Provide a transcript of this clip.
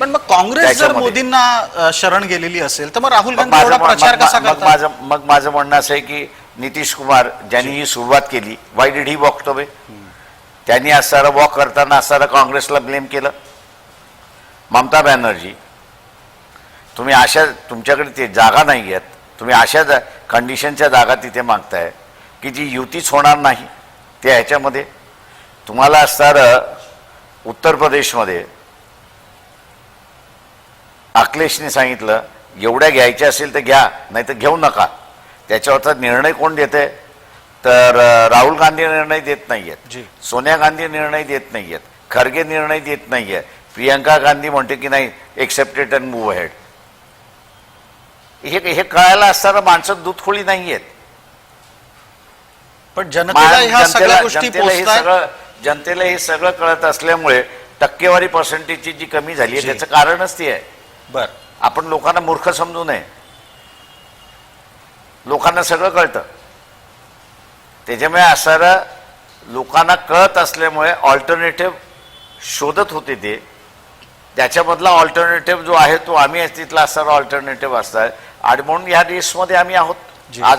पण मग काँग्रेस जर मोदींना शरण गेलेली असेल तर मग राहुल गांधी एवढा प्रचार कसा करतात? मग माझं म्हणणं असं आहे की नितीश कुमार ज्यांनी ही सुरुवात केली, why did he walk the way? त्यांनी असणारं वॉक करताना असणारं काँग्रेसला ब्लेम केलं. ममता बॅनर्जी, तुम्ही अशा, तुमच्याकडे ते जागा नाही आहेत, तुम्ही अशा कंडिशनच्या जागा तिथे मागताय की जी युतीच होणार नाही. ते ह्याच्यामध्ये तुम्हाला असणारं उत्तर प्रदेशमध्ये अखिलेशने सांगितलं एवढ्या घ्यायच्या असेल तर घ्या, नाही तर घेऊ नका. त्याच्यावरचा निर्णय कोण देते? तर राहुल गांधी निर्णय देत नाही आहेत, सोनिया गांधी निर्णय देत नाही आहेत, खरगे निर्णय देत नाही आहे, प्रियंका गांधी म्हणते की नाही accept it and move ahead. हे कळायला असताना माणसं दूधखोळी नाही आहेत. पण जनतेला हे सगळं कळत असल्यामुळे टक्केवारी पर्सेंटेजची जी कमी झाली आहे त्याचं कारणच ते आहे. बर, आपण लोकांना मूर्ख समजू नये. लोकांना सगळं कळतं. त्याच्यामुळे असणारं लोकांना कळत असल्यामुळे ऑल्टरनेटिव्ह शोधत होते ते. त्याच्यामधला ऑल्टरनेटिव्ह जो आहे तो आम्ही तिथला असणारा ऑल्टरनेटिव्ह असतात आणि म्हणून या रेसमध्ये आम्ही आहोत. आज